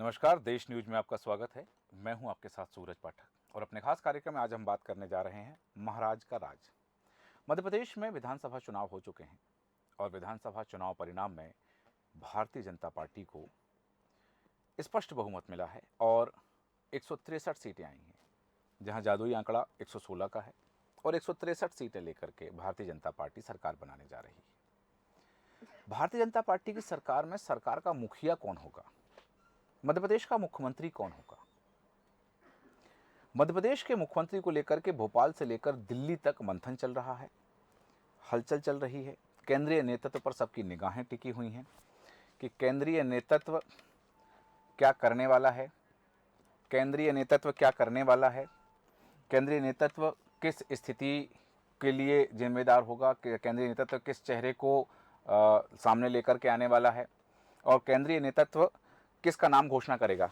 नमस्कार, देश न्यूज में आपका स्वागत है। मैं हूं आपके साथ सूरज पाठक और अपने खास कार्यक्रम में आज हम बात करने जा रहे हैं महाराज का राज। मध्य प्रदेश में विधानसभा चुनाव हो चुके हैं और विधानसभा चुनाव परिणाम में भारतीय जनता पार्टी को स्पष्ट बहुमत मिला है और 163 सीटें आई हैं, जहां जादुई आंकड़ा 116 का है और 163 सीटें लेकर के भारतीय जनता पार्टी सरकार बनाने जा रही है। भारतीय जनता पार्टी की सरकार में सरकार का मुखिया कौन होगा, मध्य प्रदेश का मुख्यमंत्री कौन होगा? मध्य प्रदेश के मुख्यमंत्री को लेकर के भोपाल से लेकर दिल्ली तक मंथन चल रहा है, हलचल चल रही है। केंद्रीय नेतृत्व पर सबकी निगाहें टिकी हुई हैं कि केंद्रीय नेतृत्व क्या करने वाला है, केंद्रीय नेतृत्व क्या करने वाला है, केंद्रीय नेतृत्व किस स्थिति के लिए जिम्मेदार होगा, केंद्रीय नेतृत्व किस चेहरे को सामने लेकर के आने वाला है और केंद्रीय नेतृत्व किसका नाम घोषणा करेगा।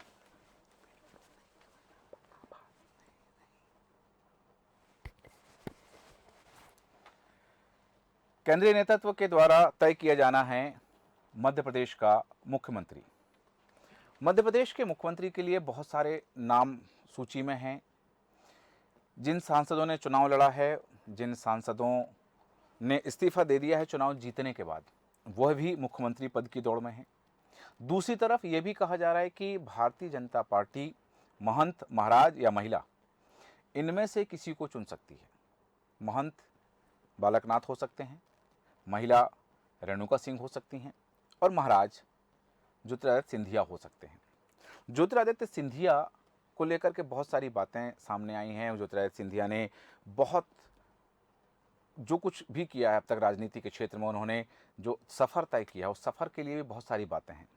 केंद्रीय नेतृत्व के द्वारा तय किया जाना है मध्य प्रदेश का मुख्यमंत्री। मध्य प्रदेश के मुख्यमंत्री के लिए बहुत सारे नाम सूची में हैं। जिन सांसदों ने चुनाव लड़ा है, जिन सांसदों ने इस्तीफा दे दिया है चुनाव जीतने के बाद, वह भी मुख्यमंत्री पद की दौड़ में हैं। दूसरी तरफ ये भी कहा जा रहा है कि भारतीय जनता पार्टी महंत, महाराज या महिला, इनमें से किसी को चुन सकती है। महंत बालकनाथ हो सकते हैं, महिला रेणुका सिंह हो सकती हैं और महाराज ज्योतिरादित्य सिंधिया हो सकते हैं। ज्योतिरादित्य सिंधिया को लेकर के बहुत सारी बातें सामने आई हैं। ज्योतिरादित्य सिंधिया ने बहुत जो कुछ भी किया है अब तक राजनीति के क्षेत्र में, उन्होंने जो सफ़र तय किया उस सफ़र के लिए भी बहुत सारी बातें हैं।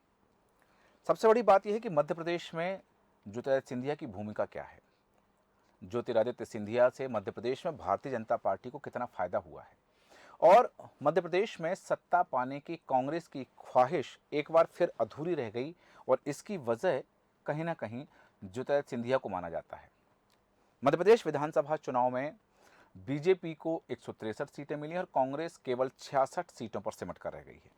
सबसे बड़ी बात यह है कि मध्य प्रदेश में ज्योतिरादित्य सिंधिया की भूमिका क्या है, ज्योतिरादित्य सिंधिया से मध्य प्रदेश में भारतीय जनता पार्टी को कितना फायदा हुआ है और मध्य प्रदेश में सत्ता पाने की कांग्रेस की ख्वाहिश एक बार फिर अधूरी रह गई और इसकी वजह कहीं ना कहीं ज्योतिरादित्य सिंधिया को माना जाता है। मध्य प्रदेश विधानसभा चुनाव में बीजेपी को 163 सीटें मिली और कांग्रेस केवल 66 सीटों पर सिमट कर रह गई है।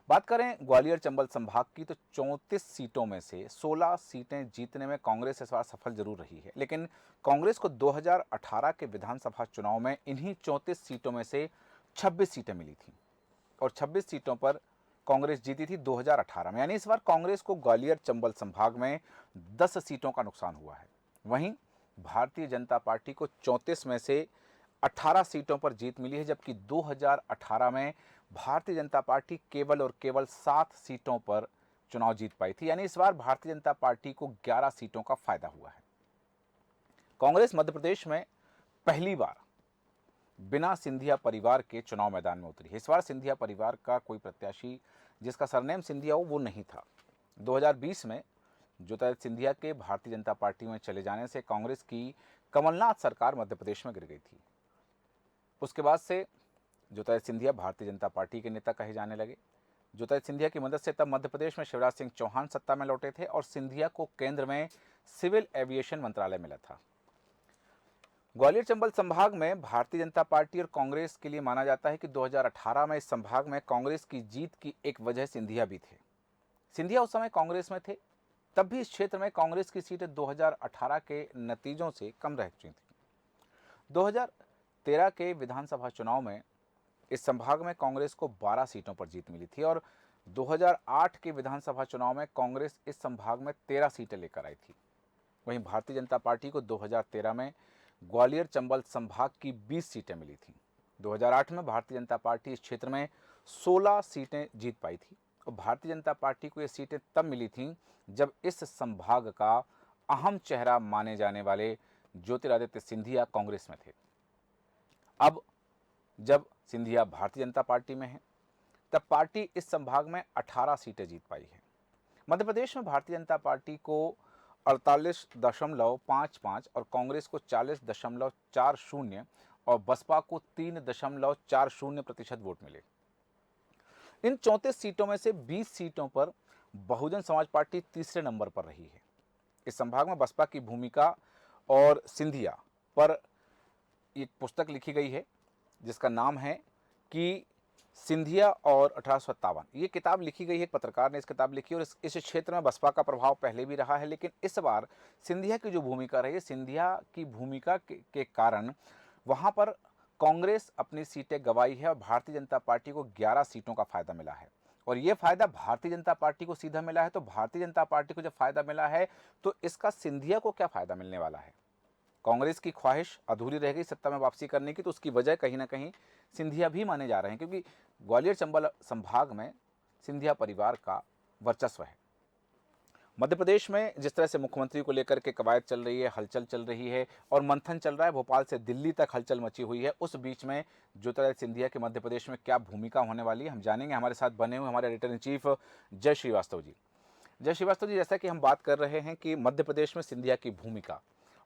बात करें ग्वालियर चंबल संभाग की तो 34 सीटों में से 16 सीटें जीतने में कांग्रेस इस बार सफल जरूर रही है, लेकिन कांग्रेस को 2018 के विधानसभा चुनाव में इन्हीं 34 सीटों में से 26 सीटें मिली थी और 26 सीटों पर कांग्रेस जीती थी 2018 में। यानी इस बार कांग्रेस को ग्वालियर चंबल संभाग में 10 सीटों का नुकसान हुआ है। वहीं भारतीय जनता पार्टी को 34 में से 18 सीटों पर जीत मिली है, जबकि 2018 में भारतीय जनता पार्टी केवल और केवल 7 सीटों पर चुनाव जीत पाई थी। यानी इस बार भारतीय जनता पार्टी को 11 सीटों का फायदा हुआ है। कांग्रेस मध्य प्रदेश में पहली बार बिना सिंधिया परिवार के चुनाव मैदान में उतरी है। इस बार सिंधिया परिवार का कोई प्रत्याशी जिसका सरनेम सिंधिया हो वो नहीं था। 2020 में ज्योतिरादित्य सिंधिया के भारतीय जनता पार्टी में चले जाने से कांग्रेस की कमलनाथ सरकार मध्य प्रदेश में गिर गई थी। उसके बाद से ज्योतिरादित्य सिंधिया भारतीय जनता पार्टी के नेता कहे जाने लगे। ज्योतिरादित्य सिंधिया की मदद से तब मध्य प्रदेश में शिवराज सिंह चौहान सत्ता में लौटे थे और सिंधिया को केंद्र में सिविल एविएशन मंत्रालय मिला था। ग्वालियर चंबल संभाग में भारतीय जनता पार्टी और कांग्रेस के लिए माना जाता है कि 2018 में इस संभाग में कांग्रेस की जीत की एक वजह सिंधिया भी थे। सिंधिया उस समय कांग्रेस में थे, तब भी इस क्षेत्र में कांग्रेस की सीटें 2018 के नतीजों से कम रह चुकी थी। 2013 के विधानसभा चुनाव में इस संभाग में कांग्रेस को 12 सीटों पर जीत मिली थी और 2008 के विधानसभा चुनाव में कांग्रेस इस संभाग में 13 सीटें लेकर आई थी। वहीं भारतीय जनता पार्टी को 2013 में ग्वालियर चंबल संभाग की 20 सीटें मिली थी। 2008 में भारतीय जनता पार्टी इस क्षेत्र में 16 सीटें जीत पाई थी और भारतीय जनता पार्टी को ये सीटें तब मिली थीं जब इस संभाग का अहम चेहरा माने जाने वाले ज्योतिरादित्य सिंधिया कांग्रेस में थे। अब जब सिंधिया भारतीय जनता पार्टी में है तब पार्टी इस संभाग में 18 सीटें जीत पाई है। मध्य प्रदेश में भारतीय जनता पार्टी को 48.55 और कांग्रेस को 40.40 और बसपा को 3.40% वोट मिले। इन 34 सीटों में से 20 सीटों पर बहुजन समाज पार्टी तीसरे नंबर पर रही है। इस संभाग में बसपा की भूमिका और सिंधिया पर एक पुस्तक लिखी गई है जिसका नाम है कि सिंधिया और 1857, ये किताब लिखी गई है, एक पत्रकार ने इस किताब लिखी और इस क्षेत्र में बसपा का प्रभाव पहले भी रहा है, लेकिन इस बार सिंधिया की जो भूमिका रही है, सिंधिया की भूमिका के कारण वहाँ पर कांग्रेस अपनी सीटें गंवाई है और भारतीय जनता पार्टी को 11 सीटों का फायदा मिला है। और ये फायदा भारतीय जनता पार्टी को सीधा मिला है, तो भारतीय जनता पार्टी को जब फायदा मिला है तो इसका सिंधिया को क्या फायदा मिलने वाला है? कांग्रेस की ख्वाहिश अधूरी रह गई सत्ता में वापसी करने की, तो उसकी वजह कहीं ना कहीं सिंधिया भी माने जा रहे हैं, क्योंकि ग्वालियर चंबल संभाग में सिंधिया परिवार का वर्चस्व है। मध्य प्रदेश में जिस तरह से मुख्यमंत्री को लेकर के कवायद चल रही है, हलचल चल रही है और मंथन चल रहा है, भोपाल से दिल्ली तक हलचल मची हुई है, उस बीच में ज्योतिरादित्य सिंधिया के मध्य प्रदेश में क्या भूमिका होने वाली है, हम जानेंगे। हमारे साथ बने हुए हमारे एडिटर इन चीफ जय श्रीवास्तव जी। जय श्रीवास्तव जी, जैसा कि हम बात कर रहे हैं कि मध्य प्रदेश में सिंधिया की भूमिका,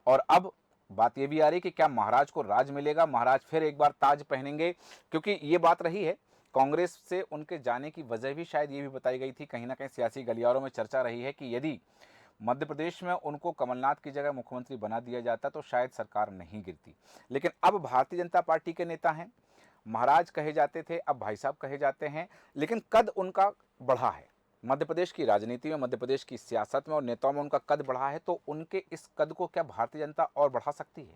और अब बात ये भी आ रही कि क्या महाराज को राज मिलेगा, महाराज फिर एक बार ताज पहनेंगे, क्योंकि ये बात रही है कांग्रेस से उनके जाने की वजह भी शायद ये भी बताई गई थी, कहीं ना कहीं सियासी गलियारों में चर्चा रही है कि यदि मध्य प्रदेश में उनको कमलनाथ की जगह मुख्यमंत्री बना दिया जाता तो शायद सरकार नहीं गिरती। लेकिन अब भारतीय जनता पार्टी के नेता हैं, महाराज कहे जाते थे, अब भाई साहब कहे जाते हैं, लेकिन कद उनका बढ़ा है। मध्य प्रदेश की राजनीति में, मध्य प्रदेश की सियासत में और नेताओं में उनका कद बढ़ा है, तो उनके इस कद को क्या भारतीय जनता और बढ़ा सकती है?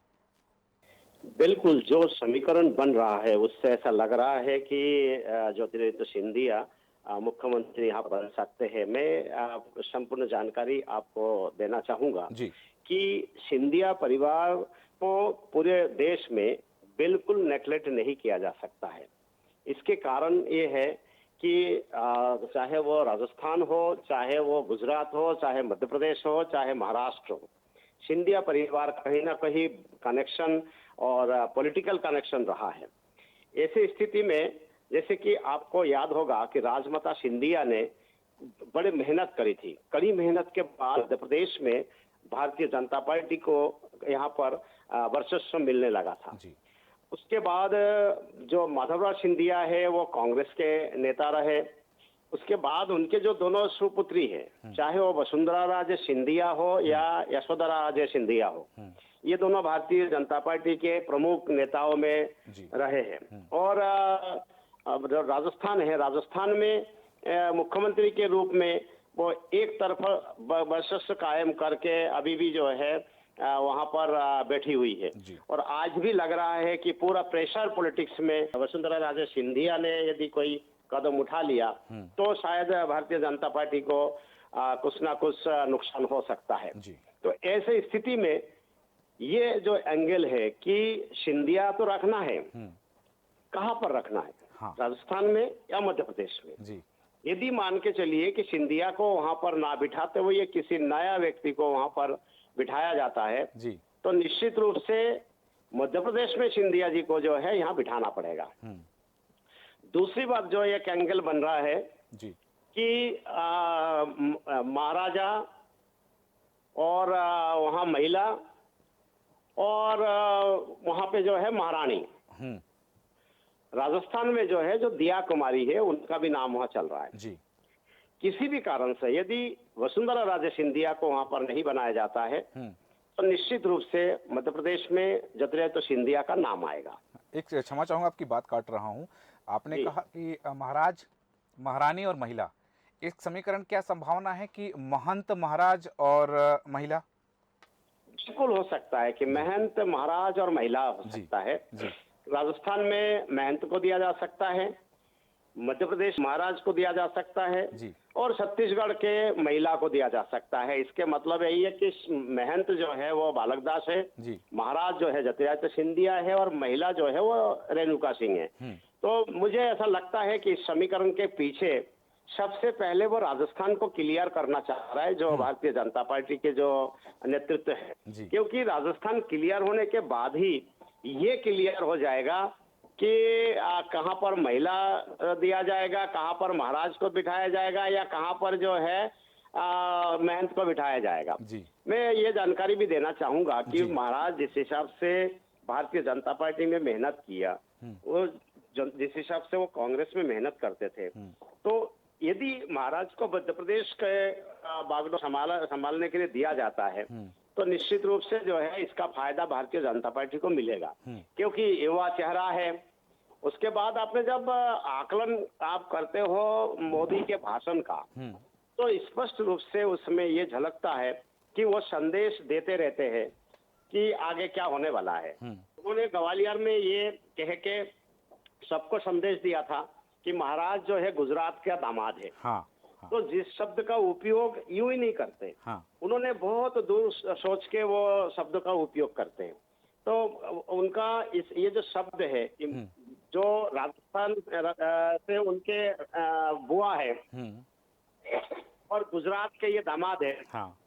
बिल्कुल, जो समीकरण बन रहा है उससे ऐसा लग रहा है कि ज्योतिरादित्य सिंधिया मुख्यमंत्री यहाँ बन सकते हैं। मैं संपूर्ण जानकारी आपको देना चाहूंगा जी। कि सिंधिया परिवार को पूरे देश में बिल्कुल नेगलेक्ट नहीं किया जा सकता है। इसके कारण ये है कि चाहे वो राजस्थान हो, चाहे वो गुजरात हो, चाहे मध्य प्रदेश हो, चाहे महाराष्ट्र हो, सिंधिया परिवार कहीं ना कहीं कनेक्शन और पॉलिटिकल कनेक्शन रहा है। ऐसी स्थिति में जैसे कि आपको याद होगा कि राजमाता सिंधिया ने बड़ी मेहनत करी थी। कड़ी मेहनत के बाद मध्य प्रदेश में भारतीय जनता पार्टी को यहाँ पर वर्चस्व मिलने लगा था। जी। उसके बाद जो माधवराव सिंधिया है वो कांग्रेस के नेता रहे। उसके बाद उनके जो दोनों सुपुत्री हैं, चाहे वो वसुंधरा राजे सिंधिया हो या यशोधरा राजे सिंधिया हो, ये दोनों भारतीय जनता पार्टी के प्रमुख नेताओं में रहे हैं। और राजस्थान है, राजस्थान में मुख्यमंत्री के रूप में वो एक तरफ वर्चस्व कायम करके अभी भी जो है वहां पर बैठी हुई है। और आज भी लग रहा है कि पूरा प्रेशर पॉलिटिक्स में वसुंधरा राजे सिंधिया ने यदि कोई कदम उठा लिया तो शायद भारतीय जनता पार्टी को कुछ ना कुछ नुकसान हो सकता है। तो ऐसे स्थिति में ये जो एंगल है कि सिंधिया तो रखना है, कहां पर रखना है? हाँ। राजस्थान में या मध्य प्रदेश में? जी। यदि मान के चलिए कि सिंधिया को वहां पर ना बिठाते हुए किसी नया व्यक्ति को वहां पर बिठाया जाता है जी, तो निश्चित रूप से मध्य प्रदेश में सिंधिया जी को जो है यहाँ बिठाना पड़ेगा। दूसरी बात जो एक एंगल बन रहा है जी, कि महाराजा और वहाँ महिला और वहाँ पे जो है महारानी, राजस्थान में जो है जो दिया कुमारी है उनका भी नाम वहाँ चल रहा है जी। किसी भी कारण से यदि वसुंधरा राजे सिंधिया को वहाँ पर नहीं बनाया जाता है तो निश्चित रूप से मध्य प्रदेश में ज्योतिरादित्य सिंधिया का नाम आएगा। एक क्षमा चाहूंगा, आपकी बात काट रहा हूँ। आपने कहा कि महाराज, महारानी और महिला, एक समीकरण क्या संभावना है कि महंत महाराज और महिला? बिल्कुल हो सकता है कि महंत महाराज और महिला हो सकता है। राजस्थान में महंत को दिया जा सकता है, मध्य प्रदेश महाराज को दिया जा सकता है और छत्तीसगढ़ के महिला को दिया जा सकता है। इसके मतलब यही है कि महंत जो है वो बालक दास है, महाराज जो है ज्योतिरादित्य सिंधिया है और महिला जो है वो रेणुका सिंह है। तो मुझे ऐसा लगता है कि इस समीकरण के पीछे सबसे पहले वो राजस्थान को क्लियर करना चाह रहा है जो भारतीय जनता पार्टी के जो नेतृत्व है, क्योंकि राजस्थान क्लियर होने के बाद ही ये क्लियर हो जाएगा कि कहां पर महिला दिया जाएगा, कहां पर महाराज को बिठाया जाएगा या कहां पर जो है महंत को बिठाया जाएगा जी। मैं ये जानकारी भी देना चाहूंगा कि महाराज जिस हिसाब से भारतीय जनता पार्टी में मेहनत किया, वो जिस हिसाब से वो कांग्रेस में मेहनत करते थे, तो यदि महाराज को मध्य प्रदेश के बागडोर संभालने के लिए दिया जाता है तो निश्चित रूप से जो है इसका फायदा भारतीय जनता पार्टी को मिलेगा, क्योंकि युवा चेहरा है उसके बाद आपने जब आकलन आप करते हो मोदी के भाषण का, तो स्पष्ट रूप से उसमें ये झलकता है कि वो संदेश देते रहते हैं कि आगे क्या होने वाला है। उन्होंने ग्वालियर में ये कह के सबको संदेश दिया था कि महाराज जो है गुजरात का दामाद है। हाँ, हाँ, तो जिस शब्द का उपयोग यूं ही नहीं करते, हाँ, उन्होंने बहुत दूर सोच के वो शब्द का उपयोग करते हैं। तो उनका ये जो शब्द है कि जो राजस्थान से उनके बुआ है और गुजरात के ये दामाद है, हाँ,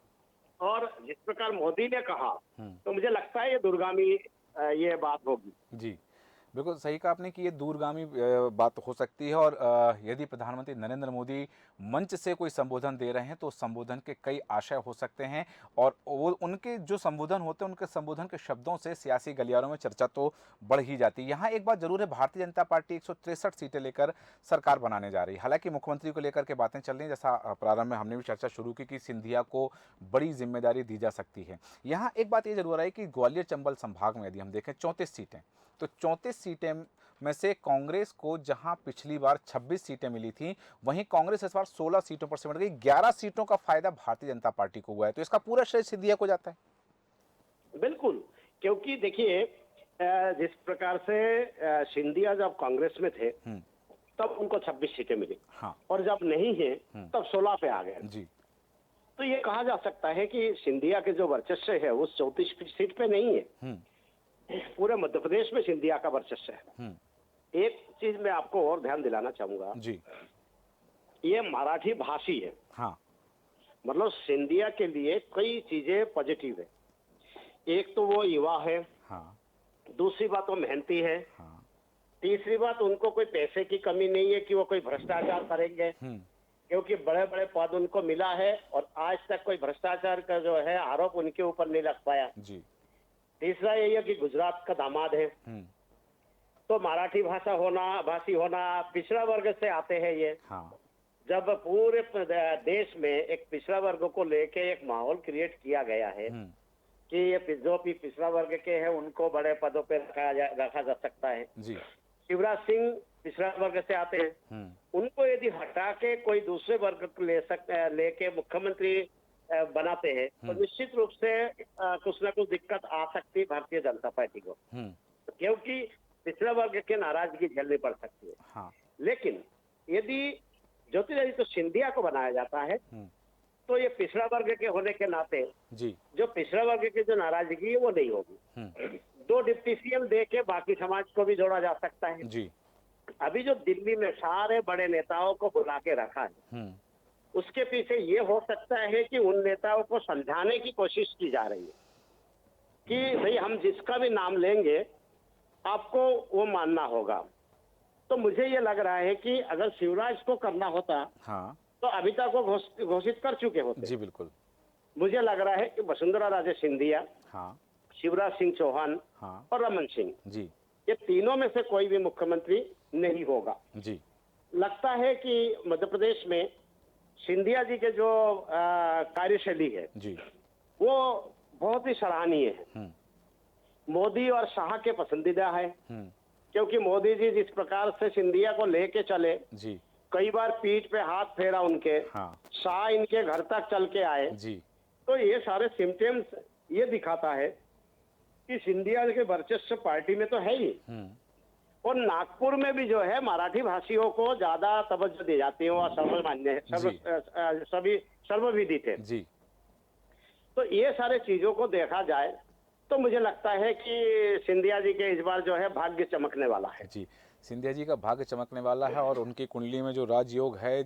और जिस प्रकार मोदी ने कहा, हम्म, तो मुझे लगता है ये दूरगामी ये बात होगी। जी। बिल्कुल सही कहा आपने कि ये दूरगामी बात हो सकती है और यदि प्रधानमंत्री नरेंद्र मोदी मंच से कोई संबोधन दे रहे हैं तो उस संबोधन के कई आशय हो सकते हैं और वो उनके जो संबोधन होते हैं उनके संबोधन के शब्दों से सियासी गलियारों में चर्चा तो बढ़ ही जाती है। यहाँ एक बात जरूर है, भारतीय जनता पार्टी 163 सीटें लेकर सरकार बनाने जा रही है। हालांकि मुख्यमंत्री को लेकर के बातें चल रही हैं, जैसा प्रारंभ में हमने भी चर्चा शुरू की कि सिंधिया को बड़ी जिम्मेदारी दी जा सकती है। यहाँ एक बात ये जरूर है कि ग्वालियर चंबल संभाग में यदि हम देखें 34 सीटें, तो 34 सीटें में से कांग्रेस को जहां पिछली बार 26 सीटें मिली थी, वहीं कांग्रेस इस बार 16 सीटों पर सिमट गई। 11 सीटों का फायदा भारतीय जनता पार्टी को हुआ है, तो इसका पूरा श्रेय सिंधिया को जाता है। बिल्कुल, क्योंकि देखिए जिस प्रकार से सिंधिया जब कांग्रेस में थे तब उनको 26 सीटें मिली, हाँ, और जब नहीं है तब 16 पे आ गए। जी, तो ये कहा जा सकता है कि सिंधिया के जो वर्चस्व है उस 34 सीट पे नहीं है, पूरे मध्य प्रदेश में सिंधिया का वर्चस्व है। एक चीज मैं आपको और ध्यान दिलाना चाहूंगा, जी, ये मराठी भाषी है, हाँ, मतलब सिंधिया के लिए कई चीजें पॉजिटिव है। एक तो वो युवा है, हाँ, दूसरी बात वो मेहनती है, हाँ, तीसरी बात उनको कोई पैसे की कमी नहीं है कि वो कोई भ्रष्टाचार करेंगे, क्योंकि बड़े बड़े पद उनको मिला है और आज तक कोई भ्रष्टाचार का जो है आरोप उनके ऊपर नहीं लग पाया। जी, तीसरा यही है कि गुजरात का दामाद है, तो मराठी भाषी होना, पिछड़ा वर्ग से आते हैं ये। हाँ, जब पूरे देश में एक पिछड़ा वर्ग को लेके एक माहौल क्रिएट किया गया है कि ये जो भी पिछड़ा वर्ग के हैं उनको बड़े पदों पे रखा जा सकता है। जी, शिवराज सिंह पिछड़ा वर्ग से आते हैं, उनको यदि हटा के कोई दूसरे वर्ग को लेके मुख्यमंत्री बनाते हैं तो निश्चित रूप से कुछ ना कुछ दिक्कत आ सकती है भारतीय जनता पार्टी को, क्योंकि पिछड़ा वर्ग के नाराजगी झेलनी पड़ सकती है। हाँ, लेकिन यदि ज्योतिरादित्य सिंधिया को बनाया जाता है तो ये पिछड़ा वर्ग के होने के नाते जी, जो पिछड़ा वर्ग की जो नाराजगी है वो नहीं होगी। 2 डिप्टी सीएम दे के बाकी समाज को भी जोड़ा जा सकता है। जी, अभी जो दिल्ली में सारे बड़े नेताओं को बुला के रखा है, उसके पीछे ये हो सकता है कि उन नेताओं को समझाने की कोशिश की जा रही है कि भाई हम जिसका भी नाम लेंगे आपको वो मानना होगा। तो मुझे ये लग रहा है कि अगर शिवराज को करना होता हाँ, तो अभी तक वो घोषित कर चुके होते। जी, बिल्कुल, मुझे लग रहा है कि वसुंधरा राजे सिंधिया, हाँ, शिवराज सिंह चौहान हाँ, और रमन सिंह, जी, ये तीनों में से कोई भी मुख्यमंत्री नहीं होगा। जी, लगता है कि मध्य प्रदेश में सिंधिया जी के जो कार्यशैली है जी, वो बहुत ही सराहनीय है। मोदी और शाह के पसंदीदा है, क्योंकि मोदी जी जिस प्रकार से सिंधिया को लेके चले, जी, कई बार पीठ पे हाथ फेरा उनके, हाँ, शाह इनके घर तक चल के आए, जी, तो ये सारे सिम्टम्स ये दिखाता है कि सिंधिया के वर्चस्व पार्टी में तो है ही। और नागपुर में भी जो है मराठी भाषियों को ज्यादा तवज्जो दी जाती है, वो सर्वमान्य है, सभी सर्वविदित है। जी, तो ये सारे चीजों को देखा जाए तो मुझे लगता है कि सिंधिया जी के इस बार जो है भाग्य चमकने वाला है। जी, सिंधिया जी का भाग्य चमकने वाला है और उनकी कुंडली में जो राजयोग है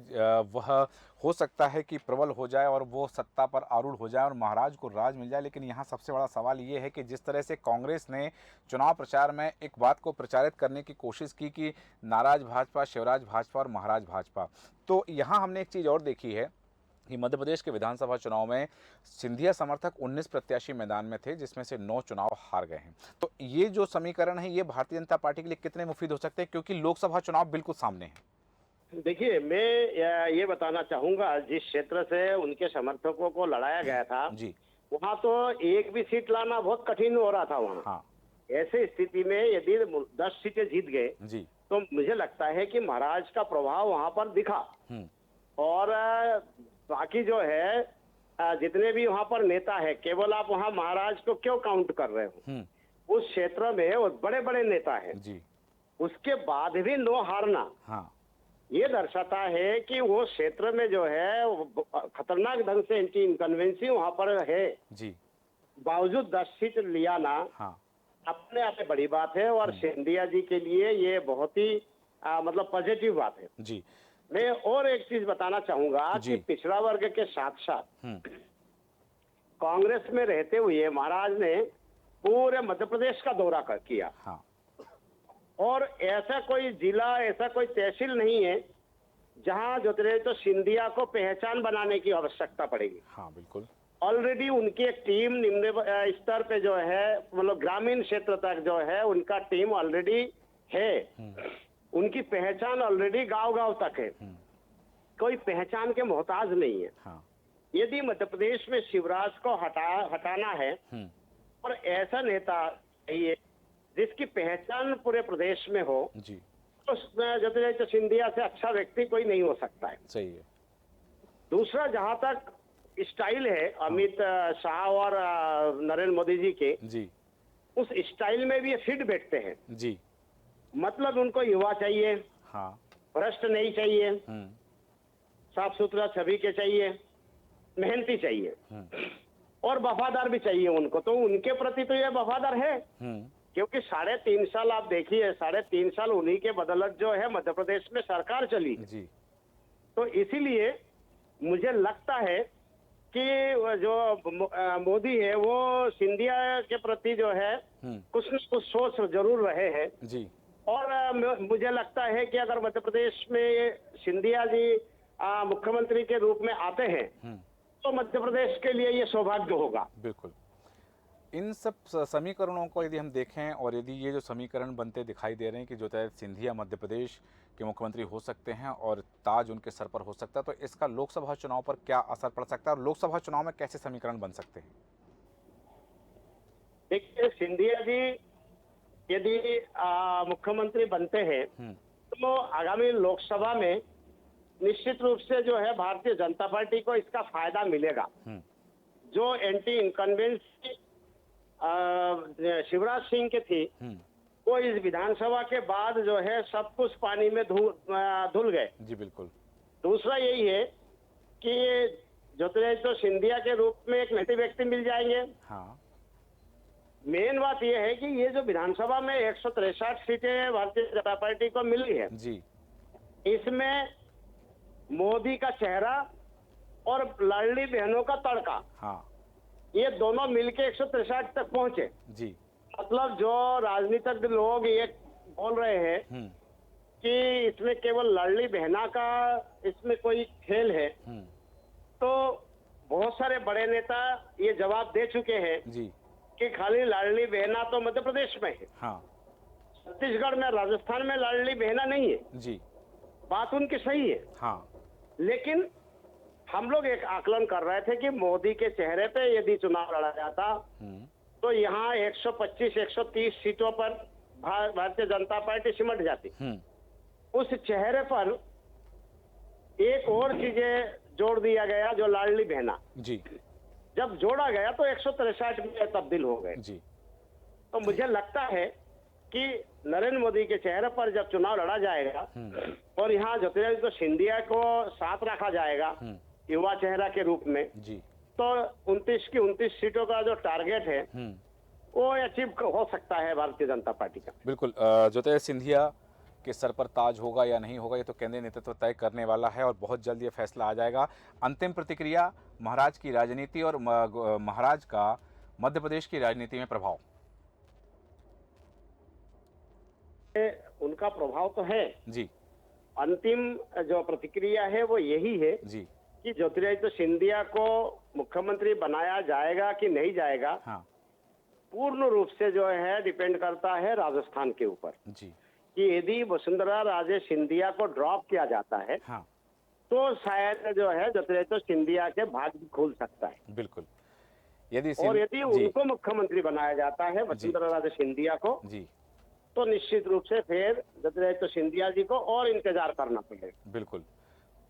वह हो सकता है कि प्रबल हो जाए और वो सत्ता पर आरूढ़ हो जाए और महाराज को राज मिल जाए। लेकिन यहाँ सबसे बड़ा सवाल ये है कि जिस तरह से कांग्रेस ने चुनाव प्रचार में एक बात को प्रचारित करने की कोशिश की कि नाराज भाजपा, शिवराज भाजपा और महाराज भाजपा, तो यहाँ हमने एक चीज़ और देखी है कि मध्य प्रदेश के विधानसभा चुनाव में सिंधिया समर्थक 19 प्रत्याशी मैदान में थे, जिसमें से 9 चुनाव हार गए हैं। तो ये जो समीकरण है ये भारतीय जनता पार्टी के लिए कितने मुफीद हो सकते हैं, क्योंकि लोकसभा चुनाव बिल्कुल सामने है। देखिए, मैं ये बताना चाहूंगा, जिस क्षेत्र से उनके समर्थकों को लड़ाया गया था जी, वहां तो एक भी सीट लाना बहुत कठिन हो रहा था वहां। हाँ, ऐसे स्थिति में यदि 10 सीटें जीत गए जी, तो मुझे लगता है कि महाराज का प्रभाव वहां पर दिखा। हम्म, और बाकी जो है जितने भी वहां पर नेता है, केवल आप वहां महाराज को क्यों काउंट कर रहे हो? हम्म, उस क्षेत्र में वो बड़े बड़े नेता है, जी, उसके बाद भी नो हारना हाँ, ये दर्शाता है कि वो क्षेत्र में जो है वो खतरनाक ढंग से एंटी इनकन्वेंसी वहां पर है। जी, बावजूद 10 सीट लिया ना, हाँ, अपने आप में बड़ी बात है और सिंधिया जी के लिए ये बहुत ही मतलब पॉजिटिव बात है। जी, मैं और एक चीज बताना चाहूंगा जी। कि पिछड़ा वर्ग के साथ साथ हम्म, कांग्रेस में रहते हुए महाराज ने पूरे मध्य प्रदेश का दौरा किया, हाँ, और ऐसा कोई जिला, ऐसा कोई तहसील नहीं है जहां ज्योतिरादित्य तो सिंधिया को पहचान बनाने की आवश्यकता पड़ेगी। हाँ, बिल्कुल, ऑलरेडी उनकी एक टीम निम्न स्तर पे जो है, मतलब ग्रामीण क्षेत्र तक जो है उनका टीम ऑलरेडी है। उनकी पहचान ऑलरेडी गांव गांव तक है, कोई पहचान के मोहताज नहीं है। हाँ, यदि मध्य प्रदेश में शिवराज को हटाना है हम्म, और ऐसा नेता चाहिए जिसकी पहचान पूरे प्रदेश में हो, जी, तो ज्योतिरादित्य सिंधिया से अच्छा व्यक्ति कोई नहीं हो सकता है। सही है, दूसरा, जहां तक स्टाइल है अमित शाह और नरेंद्र मोदी जी के, जी, उस स्टाइल में भी ये फिट बैठते हैं। जी, मतलब उनको युवा चाहिए, हाँ, भ्रष्ट नहीं चाहिए, हम्म, साफ सुथरा छवि के चाहिए, मेहनती चाहिए हम्म, और वफादार भी चाहिए उनको। तो उनके प्रति तो ये वफादार है, हम्म, क्योंकि 3.5 साल आप देखिए, 3.5 साल उन्हीं के बदौलत जो है मध्य प्रदेश में सरकार चली। जी, तो इसीलिए मुझे लगता है कि वो जो मोदी है वो सिंधिया के प्रति जो है कुछ न कुछ सोच जरूर रहे हैं। जी, और मुझे लगता है कि अगर मध्य प्रदेश में सिंधिया जी मुख्यमंत्री के रूप में आते हैं तो मध्य प्रदेश के लिए ये सौभाग्य होगा। बिल्कुल। इन सब समीकरणों को यदि हम देखें और यदि ये जो समीकरण बनते दिखाई दे रहे हैं कि ज्योतिरादित्य सिंधिया मध्य प्रदेश के मुख्यमंत्री हो सकते हैं और ताज उनके सर पर हो सकता है, तो इसका लोकसभा चुनाव पर क्या असर पड़ सकता है और लोकसभा चुनाव में कैसे समीकरण बन सकते हैं? देखिए, सिंधिया जी यदि मुख्यमंत्री बनते हैं तो आगामी लोकसभा में निश्चित रूप से जो है भारतीय जनता पार्टी को इसका फायदा मिलेगा। जो एंटी इनकम्बेंसी शिवराज सिंह की थी, वो इस विधानसभा के बाद जो है सब कुछ पानी में धुल गए। जी, बिल्कुल। दूसरा यही है कि ज्योतिरादित्य तो सिंधिया के रूप में एक नैतिक व्यक्ति मिल जाएंगे। हाँ, मेन बात यह है कि ये जो विधानसभा में 163 सीटें भारतीय जनता पार्टी को मिली है, जी, इसमें मोदी का चेहरा और लाडली बहनों का तड़का, हाँ, ये दोनों मिलके 163 तक पहुंचे। जी, मतलब जो राजनीतिज्ञ लोग ये बोल रहे हैं कि इसमें केवल लाडली बहना का इसमें कोई खेल है, तो बहुत सारे बड़े नेता ये जवाब दे चुके हैं जी, कि खाली लाडली बहना तो मध्य प्रदेश में है, हाँ, छत्तीसगढ़ में, राजस्थान में लाडली बहना नहीं है। जी, बात उनकी सही है, हाँ, लेकिन हम लोग एक आकलन कर रहे थे कि मोदी के चेहरे पे यदि चुनाव लड़ा जाता तो यहाँ 125-130 सीटों पर भारतीय जनता पार्टी सिमट जाती। उस चेहरे पर एक और चीजें जोड़ दिया गया, जो लाडली बहना, जी, जब जोड़ा गया तो 163 में तब्दील हो गए। जी, तो मुझे लगता है कि नरेंद्र मोदी के चेहरे पर जब चुनाव लड़ा जाएगा और यहाँ ज्योतिरादित्य सिंधिया को साथ रखा जाएगा युवा चेहरा के रूप में, जी, तो 29 की 29 सीटों का जो टारगेट है वो अचीव हो सकता है भारतीय जनता पार्टी का। बिल्कुल। ज्योतिरादित्य सिंधिया के सर पर ताज होगा या नहीं होगा, ये तो केंद्रीय नेतृत्व तय करने वाला है और बहुत जल्द ये फैसला आ जाएगा। अंतिम प्रतिक्रिया, महाराज की राजनीति और महाराज का मध्य प्रदेश की राजनीति में प्रभाव। उनका प्रभाव तो है जी, अंतिम जो प्रतिक्रिया है वो यही है जी, कि ज्योतिरादित्य सिंधिया को मुख्यमंत्री बनाया जाएगा कि नहीं जाएगा, हाँ, पूर्ण रूप से जो है डिपेंड करता है राजस्थान के ऊपर। जी, कि यदि वसुंधरा राजे सिंधिया को ड्रॉप किया जाता है हाँ, तो शायद जो है ज्योतिरादित्य सिंधिया के भाग्य खुल सकता है। बिल्कुल। यदि और यदि जी, उनको मुख्यमंत्री बनाया जाता है, वसुंधरा राजे सिंधिया को, जी, तो निश्चित रूप से फिर ज्योतिरादित्य सिंधिया जी को और इंतजार करना पड़ेगा। बिल्कुल।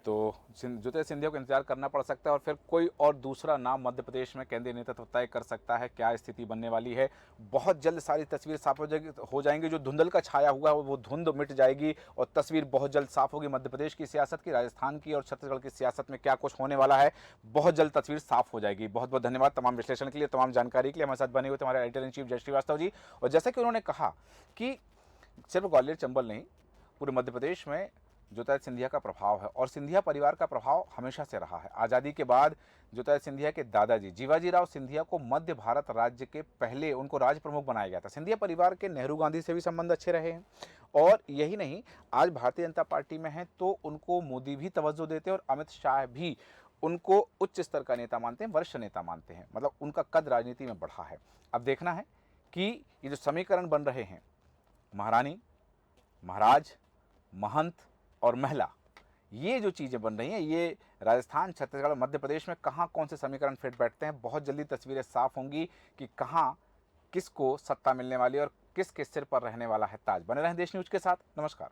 तो ज्योतिरादित्य सिंधिया को इंतजार करना पड़ सकता है और फिर कोई और दूसरा नाम मध्य प्रदेश में केंद्रीय नेतृत्व तय कर सकता है क्या स्थिति बनने वाली है। बहुत जल्द सारी तस्वीर साफ हो जाएंगी, जो धुंधल का छाया हुआ है वो धुंध मिट जाएगी और तस्वीर बहुत जल्द साफ होगी। मध्य प्रदेश की सियासत की, राजस्थान की और छत्तीसगढ़ की सियासत में क्या कुछ होने वाला है, बहुत जल्द तस्वीर साफ हो जाएगी। बहुत बहुत धन्यवाद तमाम विश्लेषण के लिए, तमाम जानकारी के लिए। हमारे साथ बने हुए थे हमारे एडिटर इन चीफ जय श्रीवास्तव जी। और जैसा कि उन्होंने कहा कि सिर्फ ग्वालियर चंबल नहीं, पूरे मध्य प्रदेश में ज्योतिरादित्य सिंधिया का प्रभाव है और सिंधिया परिवार का प्रभाव हमेशा से रहा है। आज़ादी के बाद ज्योतिरादित्य सिंधिया के दादाजी जीवाजीराव सिंधिया को मध्य भारत राज्य के पहले उनको राज्य प्रमुख बनाया गया था। सिंधिया परिवार के नेहरू गांधी से भी संबंध अच्छे रहे हैं और यही नहीं, आज भारतीय जनता पार्टी में है तो उनको मोदी भी तवज्जो देते हैं और अमित शाह भी उनको उच्च स्तर का नेता मानते हैं, वरिष्ठ नेता मानते हैं। मतलब उनका कद राजनीति में बढ़ा है। अब देखना है कि ये जो समीकरण बन रहे हैं, महारानी, महाराज, महंत और महिला, ये जो चीज़ें बन रही हैं, ये राजस्थान, छत्तीसगढ़, मध्य प्रदेश में कहाँ कौन से समीकरण फिट बैठते हैं। बहुत जल्दी तस्वीरें साफ होंगी कि कहाँ किसको सत्ता मिलने वाली है और किसके सिर पर रहने वाला है ताज। बने रहें देश न्यूज़ के साथ। नमस्कार।